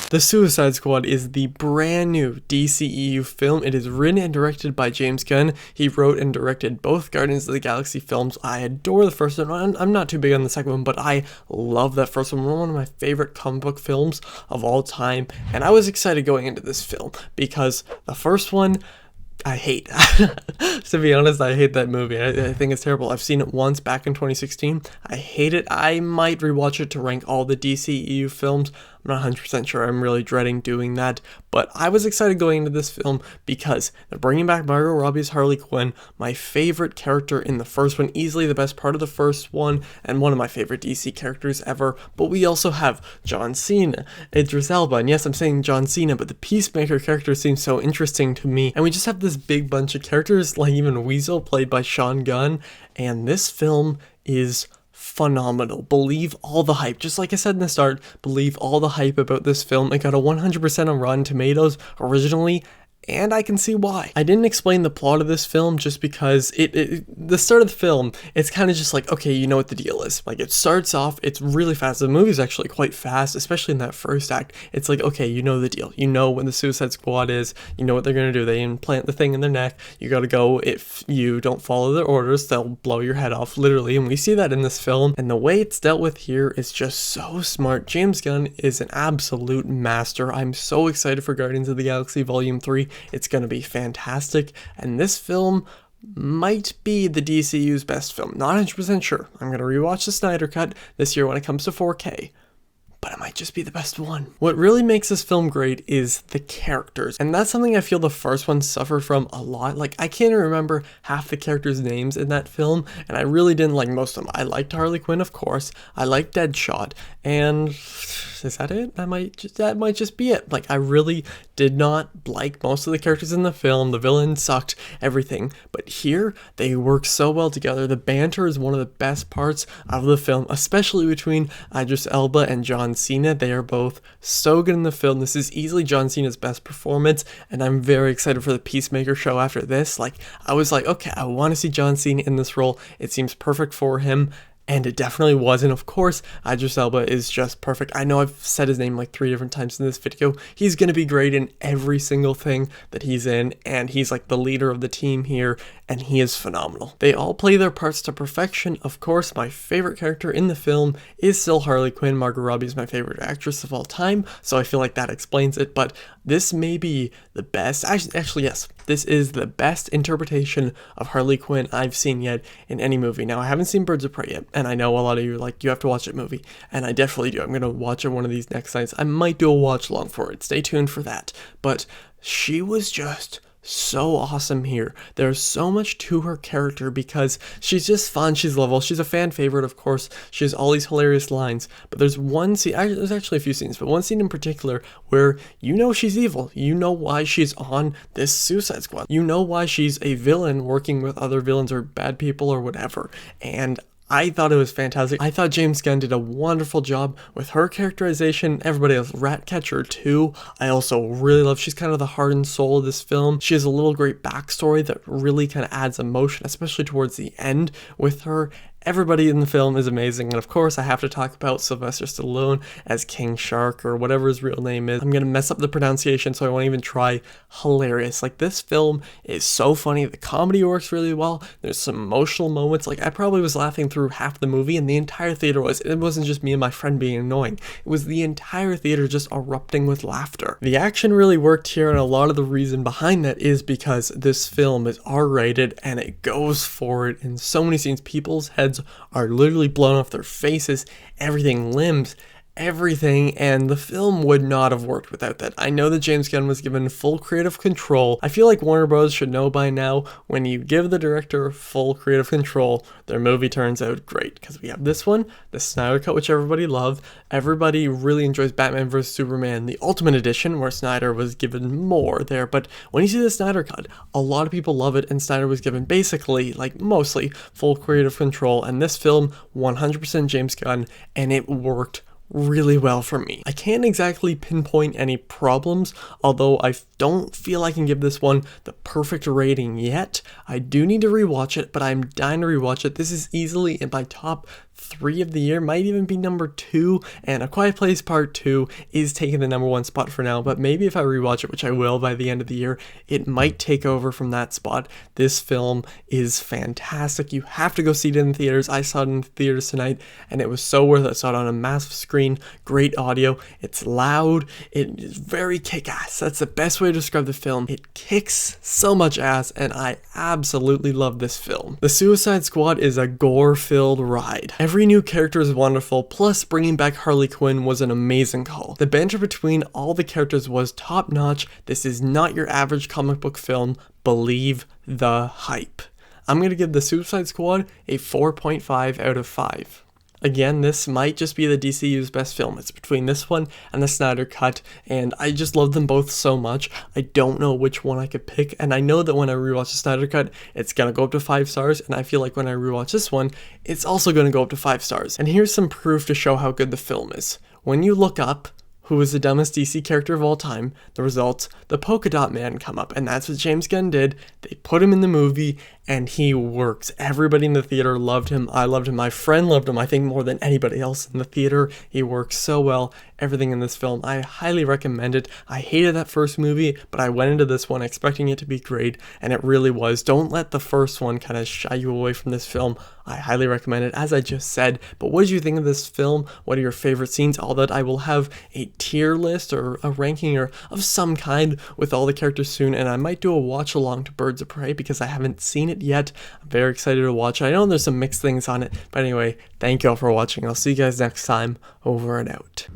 The Suicide Squad is the brand new DCEU film. It is written and directed by James Gunn. He wrote and directed both Guardians of the Galaxy films. I adore the first one. I'm not too big on the second one, but I love that first one. One of my favorite comic book films of all time. And I was excited going into this film because the first one, I hate. To be honest, I hate that movie. I think it's terrible. I've seen it once back in 2016. I hate it. I might rewatch it to rank all the DCEU films. I'm not 100% sure. I'm really dreading doing that. But I was excited going into this film because they're bringing back Margot Robbie's Harley Quinn, my favorite character in the first one, easily the best part of the first one, and one of my favorite DC characters ever. But we also have John Cena, Idris Elba, and yes, I'm saying John Cena, but the Peacemaker character seems so interesting to me. And we just have this big bunch of characters, like even Weasel, played by Sean Gunn, and this film is phenomenal. Believe all the hype. Just like I said in the start, believe all the hype about this film. It got a 100% on Rotten Tomatoes originally, and I can see why. I didn't explain the plot of this film just because the start of the film, it's kind of just like, okay, you know what the deal is. Like, it starts off, it's really fast. The movie's actually quite fast, especially in that first act. It's like, okay, you know the deal. You know when the Suicide Squad is. You know what they're going to do. They implant the thing in their neck. You got to go. If you don't follow their orders, they'll blow your head off, literally. And we see that in this film. And the way it's dealt with here is just so smart. James Gunn is an absolute master. I'm so excited for Guardians of the Galaxy Volume 3. It's going to be fantastic, and this film might be the DCU's best film. Not 100% sure. I'm going to rewatch the Snyder Cut this year when it comes to 4K. But it might just be the best one. What really makes this film great is the characters. And that's something I feel the first one suffered from a lot. Like, I can't even remember half the characters' names in that film, and I really didn't like most of them. I liked Harley Quinn, of course. I liked Deadshot, and is that it? That might just be it. Like, I really did not like most of the characters in the film. The villain sucked, everything. But here, they work so well together. The banter is one of the best parts of the film, especially between Idris Elba and John Cena. They are both so good in the film. This is easily John Cena's best performance, and I'm very excited for the Peacemaker show after this. Like, I was like, okay, I want to see John Cena in this role. It seems perfect for him. And it definitely was, and of course, Idris Elba is just perfect. I know I've said his name like 3 different times in this video. He's going to be great in every single thing that he's in, and he's like the leader of the team here, and he is phenomenal. They all play their parts to perfection. Of course, my favorite character in the film is still Harley Quinn. Margot Robbie is my favorite actress of all time, so I feel like that explains it, but this may be the best, actually yes, this is the best interpretation of Harley Quinn I've seen yet in any movie. Now, I haven't seen Birds of Prey yet, and I know a lot of you are like, you have to watch that movie, and I definitely do. I'm going to watch it one of these next nights. I might do a watch along for it. Stay tuned for that. But she was just so awesome here. There's so much to her character because she's just fun, she's lovable, she's a fan favorite, of course. She has all these hilarious lines, but there's one scene, there's actually a few scenes, but one scene in particular where you know she's evil. You know why she's on this Suicide Squad. You know why she's a villain working with other villains or bad people or whatever. And I thought it was fantastic. I thought James Gunn did a wonderful job with her characterization. Everybody else, Ratcatcher too. I also really love, she's kind of the heart and soul of this film. She has a little great backstory that really kind of adds emotion, especially towards the end with her. Everybody in the film is amazing, and of course I have to talk about Sylvester Stallone as King Shark, or whatever his real name is. I'm gonna mess up the pronunciation, so I won't even try. Hilarious. Like, this film is so funny. The comedy works really well. There's some emotional moments. Like, I probably was laughing through half the movie, and the entire theater was. It wasn't just me and my friend being annoying. It was the entire theater just erupting with laughter. The action really worked here, and a lot of the reason behind that is because this film is R-rated, and it goes for it in so many scenes. People's heads are literally blown off their faces, everything, limbs, everything, and the film would not have worked without that. I know that James Gunn was given full creative control. I feel like Warner Bros. Should know by now, when you give the director full creative control, their movie turns out great. Because we have this one, the Snyder Cut, which everybody loved. Everybody really enjoys Batman vs. Superman, the Ultimate Edition, where Snyder was given more there. But when you see the Snyder Cut, a lot of people love it, and Snyder was given basically, like mostly, full creative control. And this film, 100% James Gunn, and it worked really well for me. I can't exactly pinpoint any problems, although I don't feel I can give this one the perfect rating yet. I do need to rewatch it, but I'm dying to rewatch it. This is easily in my top 3 of the year, might even be number 2, and A Quiet Place Part 2 is taking the number 1 spot for now, but maybe if I rewatch it, which I will by the end of the year, it might take over from that spot. This film is fantastic. You have to go see it in the theaters. I saw it in the theaters tonight, and it was so worth it. I saw it on a massive screen, great audio, it's loud, it is very kick-ass. That's the best way to describe the film. It kicks so much ass, and I absolutely love this film. The Suicide Squad is a gore-filled ride. Every new character is wonderful, plus bringing back Harley Quinn was an amazing call. The banter between all the characters was top-notch. This is not your average comic book film. Believe the hype. I'm going to give The Suicide Squad a 4.5 out of 5. Again, this might just be the DCU's best film. It's between this one and the Snyder Cut, and I just love them both so much. I don't know which one I could pick, and I know that when I rewatch the Snyder Cut, it's gonna go up to 5 stars, and I feel like when I rewatch this one, it's also gonna go up to 5 stars. And here's some proof to show how good the film is. When you look up who is the dumbest DC character of all time, the results, the Polka Dot Man, come up, and that's what James Gunn did. They put him in the movie, and he works. Everybody in the theater loved him. I loved him. My friend loved him, I think, more than anybody else in the theater. He works so well. Everything in this film, I highly recommend it. I hated that first movie, but I went into this one expecting it to be great, and it really was. Don't let the first one kind of shy you away from this film. I highly recommend it, as I just said. But what did you think of this film? What are your favorite scenes? All that. I will have a tier list or a ranking or of some kind with all the characters soon, and I might do a watch along to Birds of Prey because I haven't seen it yet. I'm very excited to watch it. I know there's some mixed things on it, but anyway, thank you all for watching. I'll see you guys next time. Over and out.